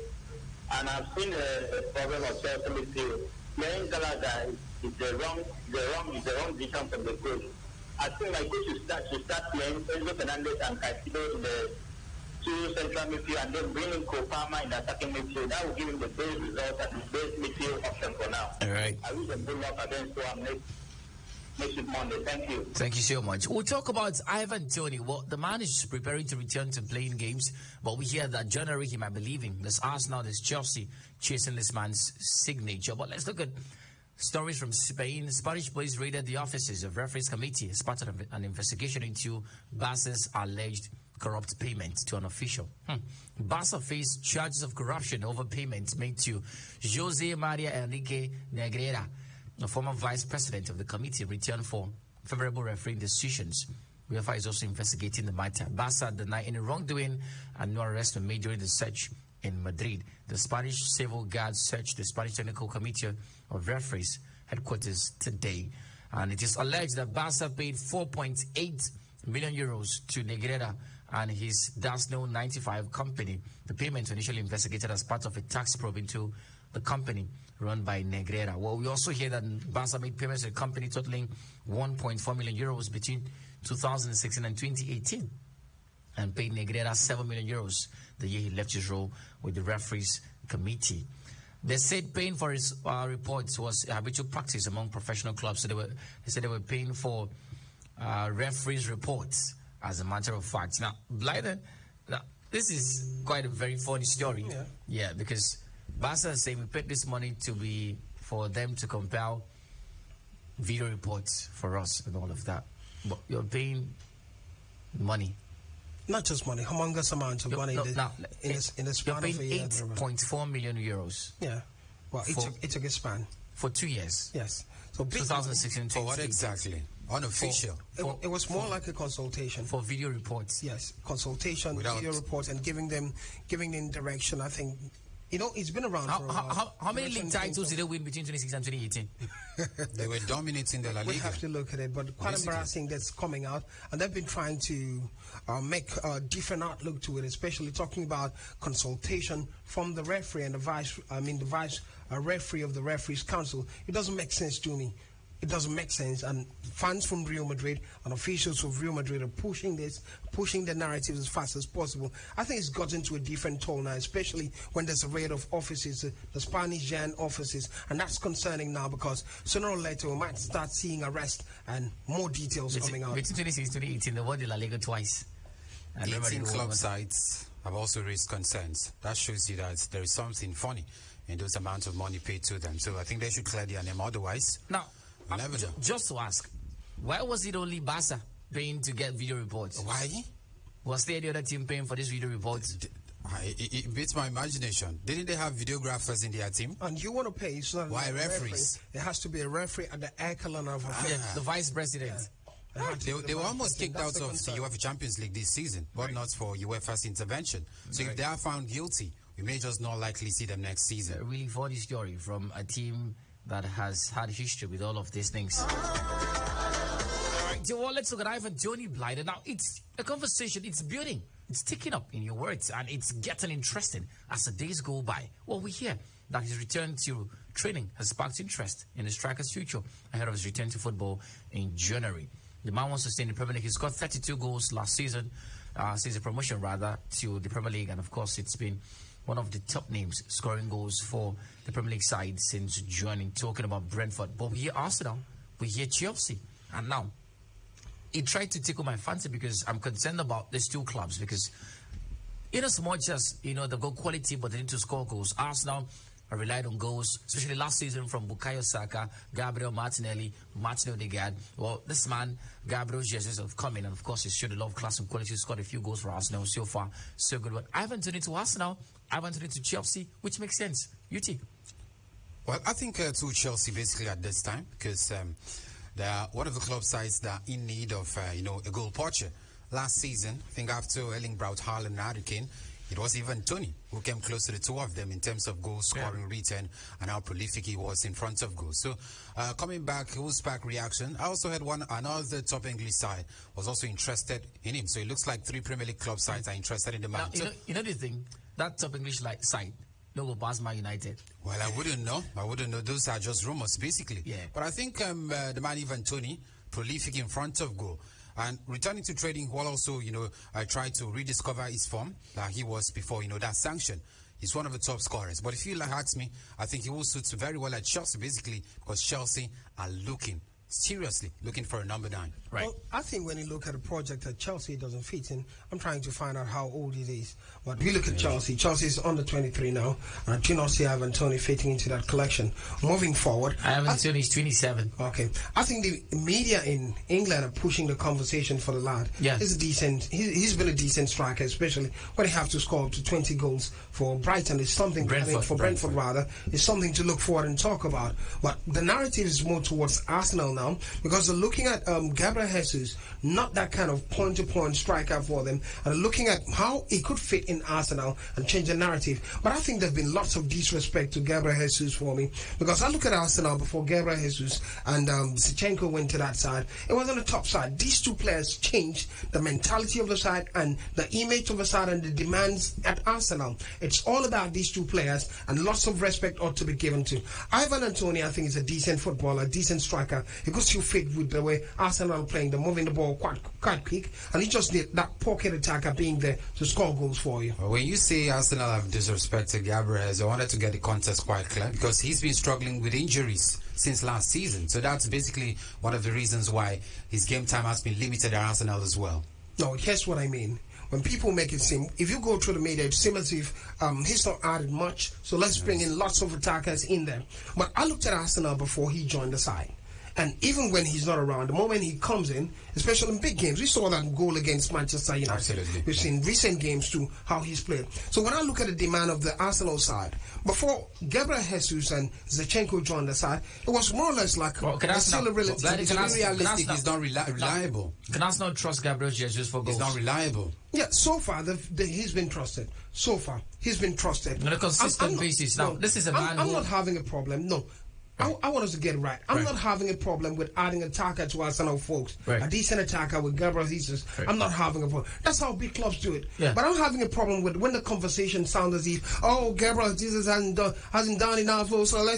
and I've seen the problem of Chelsea midfield. Playing Gallagher is the wrong vision from the coach. I think my coach should start playing Enzo Fernandez and Caicedo in the two central midfield and then bring in Kopama in the attacking midfield. That will give him the best result and the best midfield option for now. All right. I wish them good luck against Fulham next week Monday. Thank you. Thank you so much. We'll talk about Ivan Toney. Well, the man is preparing to return to playing games, but we hear that January he might be leaving. There's Arsenal, there's Chelsea chasing this man's signature. But let's look at stories from Spain. Spanish police raided the offices of referees committee as part of an investigation into Barca's alleged corrupt payment to an official. Barca faced charges of corruption over payments made to Jose Maria Enrique Negreira, the former vice president of the committee, returned for favorable refereeing decisions. UEFA is also investigating the matter. Barca denied any wrongdoing and no arrests were made during the search in Madrid. The Spanish civil guards searched the Spanish Technical Committee of Referees headquarters today. And it is alleged that Barca paid 4.8 million euros to Negreira and his Dasno 95 company. The payment initially investigated as part of a tax probe into the company run by Negreira. Well, we also hear that Barca made payments to the company totaling 1.4 million euros between 2016 and 2018 and paid Negreira 7 million euros the year he left his role with the referees committee. They said paying for his reports was a habitual practice among professional clubs. So they said they were paying for referees' reports as a matter of fact. Now, Blyden, this is quite a very funny story. Yeah, because Barca is saying we paid this money to be for them to compile video reports for us and all of that. But you're paying money. Not just money, humongous amounts of money. In the span you're of a paying year. 8.4 million euros. Yeah. Well, it took a span. For 2 years. Yes. So 2016. For what exactly? Unofficial. It was more like a consultation. For video reports. Yes, consultation, video reports, and giving them direction. I think, it's been around for a while. How many league titles did they win between 2016 and 2018? They were dominating the La Liga. We have to look at it, but quite embarrassing that's coming out, and they've been trying to make a different outlook to it, especially talking about consultation from the referee and the vice referee of the referees council. It doesn't make sense to me. It doesn't make sense, and fans from Real Madrid and officials of Real Madrid are pushing the narrative as fast as possible. I think it's gotten to a different tone now, especially when there's a raid of offices, the Spanish Jan offices, and that's concerning now because sooner or later we might start seeing arrests and more details coming out. Between 2016 and 2018, they won the La Liga twice. 18 club sides have also raised concerns. That shows you that there is something funny in those amounts of money paid to them. So I think they should clear their name. Otherwise, now, just to ask, why was it only Barca paying to get video reports? Why? Was there the other team paying for these video reports? It beats my imagination. Didn't they have videographers in their team? And you want to pay? It's not why referees? It has to be a referee at the echelon of the vice president. Yeah. They were almost kicked out of the UEFA Champions League this season, but not for UEFA's intervention. So if they are found guilty, we may just not likely see them next season. A really funny story from a team that has had history with all of these things. All right, so let's look at Ivan Toney Blyden. Now, it's a conversation, it's building, it's ticking up in your words, and it's getting interesting as the days go by. Well, we hear that his return to training has sparked interest in the striker's future ahead of his return to football in January. The man wants to stay in the Premier League. He scored 32 goals last season since the promotion rather to the Premier League, and of course it's been one of the top names scoring goals for the Premier League side since joining. Talking about Brentford, but we hear Arsenal, we hear Chelsea, and now it tried to tickle my fancy because I'm concerned about these two clubs because in as much as they've got quality but they need to score goals. Arsenal are relied on goals, especially last season from Bukayo Saka, Gabriel Martinelli, Martin Odegaard. Well, this man, Gabriel Jesus, have come in and of course he showed a lot of class and quality. He's scored a few goals for Arsenal so far, so good. But Ivan Toney to Arsenal, Ivan Toney to Chelsea, which makes sense. UT. Well, I think to Chelsea basically at this time because they are one of the club sides that are in need of a goal poacher. Last season, I think after Erling Braut Haaland and Harry Kane, it was even Tony who came close to the two of them in terms of goal scoring return and how prolific he was in front of goals. So coming back, Wolfsburg reaction. I also had another top English side was also interested in him. So it looks like 3 Premier League club sides are interested in the man. You know the thing, that top English side no go past Man United. Well, I wouldn't know. Those are just rumors, basically. Yeah. But I think the man Ivan Toney, prolific in front of goal. And returning to trading, while also, I tried to rediscover his form that he was before, that sanction. He's one of the top scorers. But if you ask me, I think he will suit very well at Chelsea, basically, because Chelsea are seriously looking for a number 9. Right. Well, I think when you look at a project that Chelsea doesn't fit in, I'm trying to find out how old it is. But we look at Chelsea. Chelsea is under 23 now. And I do not see Ivan Toney fitting into that collection. Moving forward, Ivan Toney is 27. Okay. I think the media in England are pushing the conversation for the lad. Yeah. He's been a decent striker, especially when he have to score up to 20 goals for Brighton. It's something Brentford rather. It's something to look forward and talk about. But the narrative is more towards Arsenal now because they're looking at Gabriel Jesus, not that kind of point-to-point striker for them, and looking at how he could fit in Arsenal and change the narrative. But I think there's been lots of disrespect to Gabriel Jesus for me because I look at Arsenal before Gabriel Jesus and Zinchenko went to that side. It was on the top side. These two players changed the mentality of the side and the image of the side and the demands at Arsenal. It's all about these two players and lots of respect ought to be given to. Ivan Toney, I think, is a decent footballer, a decent striker. He goes to fit with the way Arsenal are playing. They're moving the ball quite quick, and he just need that pocket attacker being there to score goals for you. When you say Arsenal have disrespected Gabriel, I wanted to get the context quite clear because he's been struggling with injuries since last season. So that's basically one of the reasons why his game time has been limited at Arsenal as well. No, here's what I mean. When people make it seem, if you go through the media, it seems as if he's not added much, so let's bring in lots of attackers in there. But I looked at Arsenal before he joined the side. And even when he's not around, the moment he comes in, especially in big games, we saw that goal against Manchester United. Absolutely. We've seen recent games too, how he's played. So when I look at the demand of the Arsenal side, before Gabriel Jesus and Zinchenko joined the side, it was more or less like still a relative. He's not realistic, he's not reliable. Can Arsenal trust Gabriel Jesus for goals? He's not reliable. Yeah, so far he's been trusted. So far, he's been trusted. On a consistent basis. Now, this is a man I'm not having a problem. No. Right. I want us to get it right. I'm not having a problem with adding an attacker to Arsenal, folks. Right. A decent attacker with Gabriel Jesus. Right. I'm not having a problem. That's how big clubs do it. Yeah. But I'm having a problem with when the conversation sounds as if, Gabriel Jesus hasn't done enough. So I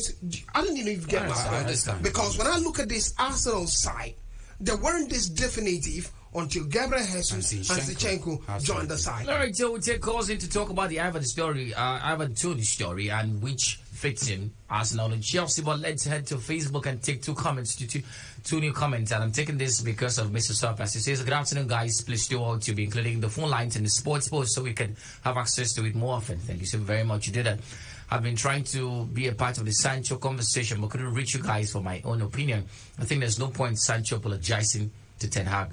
don't even get that. Because when I look at this Arsenal side, they weren't this definitive until Gabriel Jesus and Zinchenko joined the side. All right, so we'll take calls in to talk about the Ivan Toney story and which fits in Arsenal and Chelsea. But let's head to Facebook and take two new comments. And I'm taking this because of Mr. Surface. He says, good afternoon, guys. Please do all to be including the phone lines in the sports post so we can have access to it more often. Thank you so very much. You did that. I've been trying to be a part of the Sancho conversation, but couldn't reach you guys for my own opinion. I think there's no point Sancho apologizing to Ten Hag.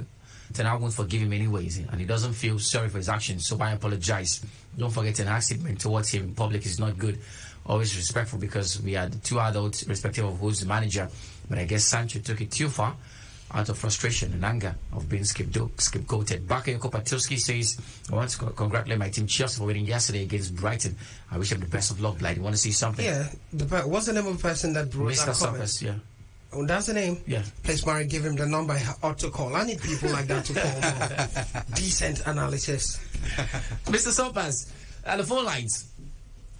Ten Hag won't forgive him anyways, and he doesn't feel sorry for his actions, so why apologize? Don't forget Ten Hag's statement towards him in public is not good. Always respectful because we had two adults, respective of who's the manager. But I guess Sancho took it too far out of frustration and anger of being scapegoated. Bakayoko Patowski says, I want to congratulate my team Chelsea for winning yesterday against Brighton. I wish them the best of luck, Blight. You want to see something? Yeah. What's the name of the person that brought Mr. that comment? Suppers, yeah. Oh, that's the name? Yeah. Please, Mary, give him the number I ought to call. I need people like that to call. Decent analysis. Mr. Suppers, and the phone lines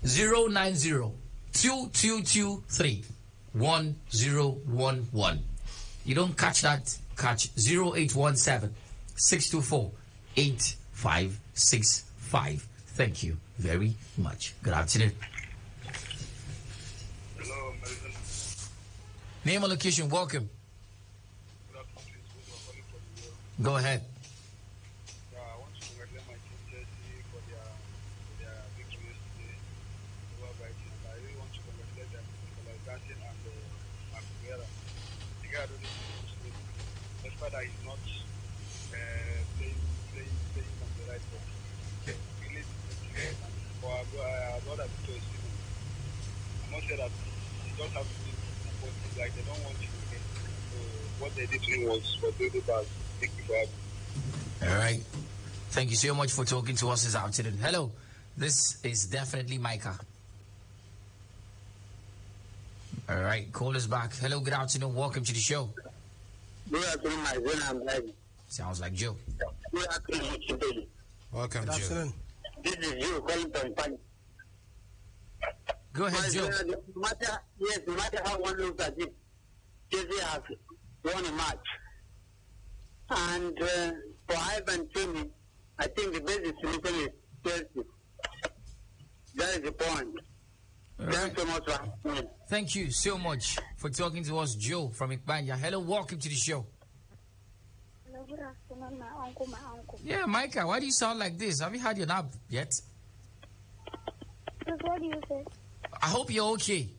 090-2223-1011. You don't catch that, catch 0817-624-8 565. Thank you very much. Good afternoon. Hello, Name and location, welcome. Go ahead. I want to congratulate my team Chelsea for their victory yesterday over Brighton. I really want to congratulate them for like dancing and Maguire. The guy I don't know despite that he's not playing on the right foot. Really, for our brother Victor Osimhen, I'm not sure that he just have to be supportive, like they don't want you to get. So what they did to him was really bad. Thank you for having me. All right. Thank you so much for talking to us this afternoon. Hello. This is definitely Micah. All right. Call us back. Hello. Good afternoon. Welcome to the show. Good afternoon, my friend. I'm ready. Sounds like Joe. Good afternoon, today. Welcome, Good Joe. afternoon. This is you calling from Pani. Go ahead, Joe. No matter how one looks at it, Chelsea has won a match. And for Ivan Tony, I think the best solution is Chelsea. That is the point. All right. Thanks so much for having me. Thank you so much for talking to us, Joe from Ikbanya. Hello. Welcome to the show. Hello, good afternoon, my uncle. Yeah, Micah, why do you sound like this? Have you had your nap yet? Just what do you say? I hope you're okay.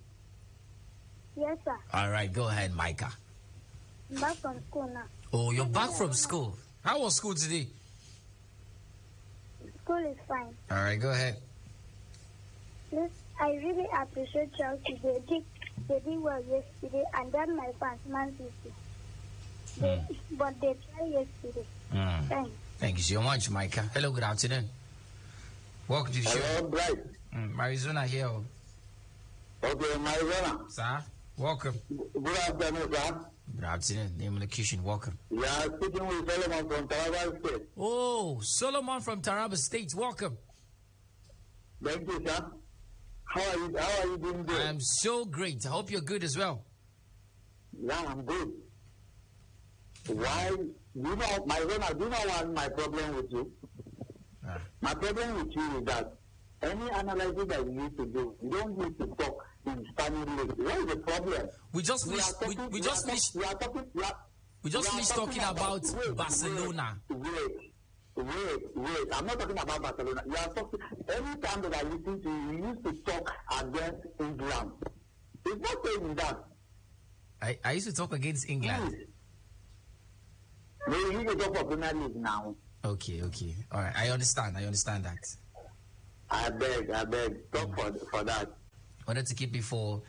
Yes, sir. All right. Go ahead, Micah. I'm back from school now. Oh, you're back from school. How was school today? School is fine. All right. Go ahead. Please, I really appreciate Chelsea. They did well yesterday, and then my fans, Man City. But they tried yesterday. Thanks. Thank you so much, Micah. Hello, good afternoon. Welcome to the show. Hello, Bright. Arizona here. Okay, Marizona. Sir, welcome. Good afternoon, sir. Good afternoon. Name and location, welcome. You are speaking with Solomon from Taraba State. Oh, Solomon from Taraba State, welcome. Thank you, sir. How are you doing today? I'm so great. I hope you're good as well. Yeah, I'm good. Why? You know, Marizona, do you know what my problem with you? My problem with you is that any analysis that you need to do, you don't need to talk in Spanish league. What is the problem? We just finished talking about Barcelona. Wait. I'm not talking about Barcelona. You are talking, any time that I listen to you, you used to talk against England. It's not saying that. I used to talk against England. No, you need to talk for Premier League now. Okay. All right. I understand that. I beg. Talk for that. Wanted to keep it for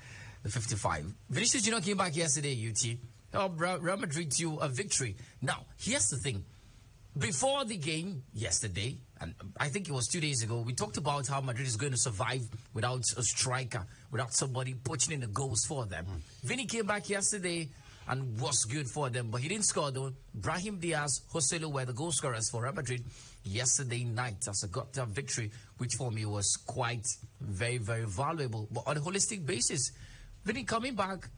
the 55. Vinicius Junior came back yesterday, UT. Helped Real Madrid to a victory. Now, here's the thing. Before the game yesterday, and I think it was 2 days ago, we talked about how Madrid is going to survive without a striker, without somebody pushing in the goals for them. Vinny came back yesterday and was good for them, but he didn't score though. Brahim Diaz, Joselu were the goal scorers for Real Madrid yesterday night as a got that victory, which for me was quite very, very valuable. But on a holistic basis, Vinny coming back,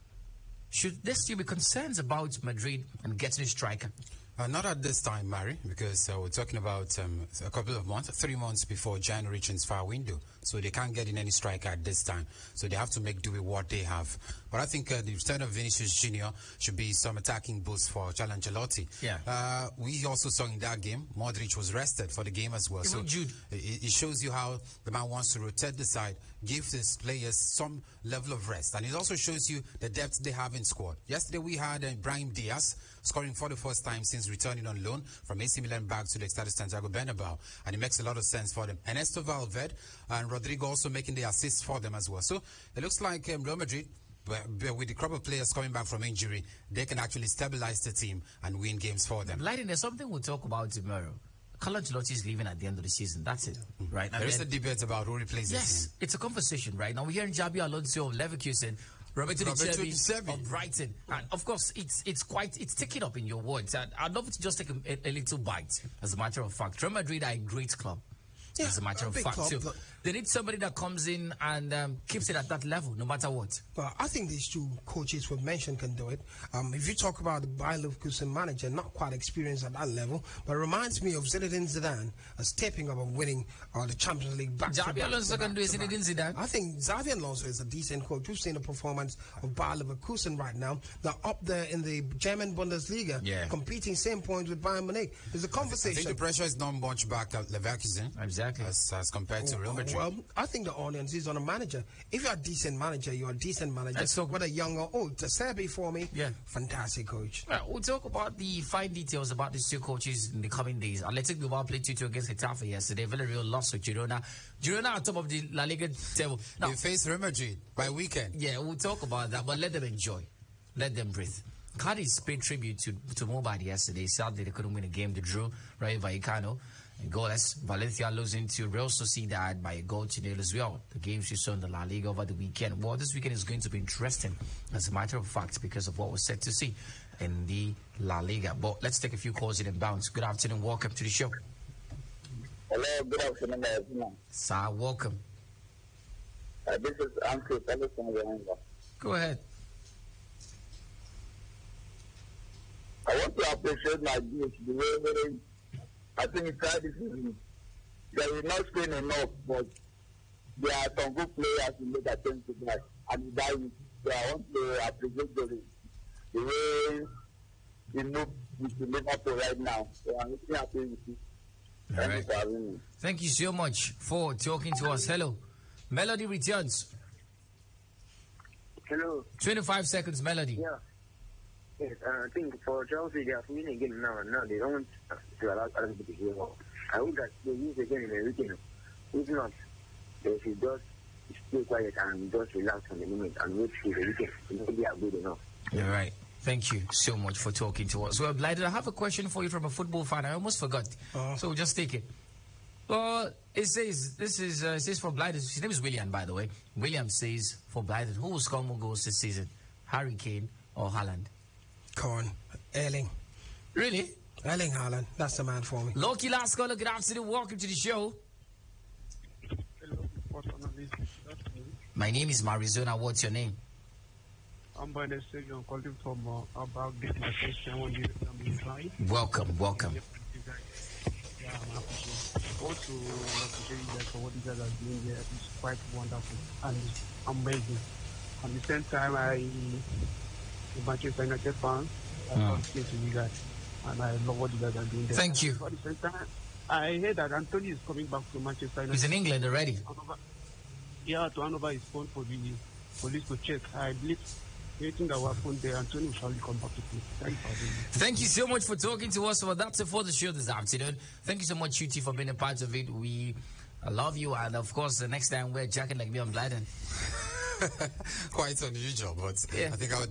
should there still be concerns about Madrid and getting a striker? Not at this time, Mary, because we're talking about a couple of months, 3 months before January transfer window. So they can't get in any striker at this time. So they have to make do with what they have. But I think the return of Vinicius Junior should be some attacking boost for Ancelotti. Yeah. We also saw in that game, Modric was rested for the game as well. Even so Jude. It shows you how the man wants to rotate the side, give his players some level of rest. And it also shows you the depth they have in squad. Yesterday we had Brahim Diaz scoring for the first time since returning on loan from AC Milan back to the Estadio Santiago Bernabeu, and it makes a lot of sense for them. Ernesto Valverde and Rodrigo also making the assists for them as well. So it looks like Real Madrid, with the crop of players coming back from injury, they can actually stabilize the team and win games for them. Lighting, there's something we'll talk about tomorrow. Carlo Ancelotti is leaving at the end of the season. That's it, right? There is a debate about who replaces him. Yes, it's a conversation right now. We're hearing Xabi Alonso of Leverkusen, Roberto De Zerbi of Brighton, and of course it's taken up in your words. And I'd love to just take a little bite. As a matter of fact, Real Madrid are a great club. Yeah, as a matter a of big fact. club, So but- they need somebody that comes in and keeps it at that level, no matter what. Well, I think these two coaches we've mentioned can do it. If you talk about the Bayer Leverkusen manager, not quite experienced at that level, but reminds me of Zinedine Zidane stepping up and winning the Champions League back to Xabi back Alonso to can do back to Zinedine back. Zidane. I think Xavi Alonso is a decent coach. We've seen the performance of Bayer Leverkusen right now. They're up there in the German Bundesliga, competing same points with Bayern Munich. There's a I conversation. think the pressure is not much back at Leverkusen. Exactly. As compared to Real Madrid. Well, I think the audience is on a manager. If you're a decent manager, you're a decent manager. Let's talk- Whether young or old. Serbi for me, fantastic coach. We'll talk about the fine details about these two coaches in the coming days. Athletic Bilbao played 2-2 against Getafe yesterday. Villarreal lost with Girona. Girona on top of the La Liga table. Now, They face Real Madrid by weekend. yeah, we'll talk about that, but let them enjoy. Let them breathe. Cadiz paid tribute to Mobile yesterday. Sadly, they couldn't win a game. They drew Rayo Vallecano. Goalless. Valencia losing to Real Sociedad by a goal to nil as well. The games you saw in the La Liga over the weekend. Well, this weekend is going to be interesting, as a matter of fact, because of what we're set to see in the La Liga. But let's take a few calls in and bounce. Good afternoon. Welcome to the show. Hello, good afternoon, everyone. Sir, welcome. This is Uncle Felix from Rwanda. Go ahead. I want to appreciate my youth the way I think it's this season. They will not spend enough, but there are some good players who make attempt to that. And that is, so I want to appreciate the way they move with the Liverpool right now. So I'm really happy with it. Thank you for having me. Thank you so much for talking to us. Hello. Melody returns. Hello. 25 seconds, Melody. Yeah. Yes, I think for Chelsea, they are winning again now. Now they don't want to allow other people to go. I hope that they use again in the weekend. If not, they should just stay quiet and just relax on the moment and wait for the weekend. Maybe are good enough. All right. Thank you so much for talking to us. Well, Blighted, I have a question for you from a football fan. I almost forgot. So we'll just take it. Well, it says, it says for Blighted. His name is William, by the way. William says for Blighted, who will score more goals this season? Harry Kane or Haaland? Come on, Erling. Really? Erling Haaland. That's the man for me. Lucky last caller. Good afternoon. Welcome to the show. My name is Marizona. What's your name? I'm by the stage. I'm calling from about this question. Welcome. Yeah, I'm appreciate. Also, appreciate you guys for what you guys are doing here. It's quite wonderful and it's amazing. At the same time, I'm a Manchester United fan. I listen to you guys, and I love what you guys are doing there. Thank you. At the same time, I heard that Anthony is coming back to Manchester United. He's in England already. Yeah, to hand over his phone for the police to check. I believe anything that will happen there, Anthony will surely come back to me. Thank you for doing it. Thank you so much for talking to us. Well, that's it for the show this afternoon. Thank you so much, Shuti, for being a part of it. We love you, and of course, the next time we're jacking like me on Blyden. Quite unusual, but Yeah. I think I would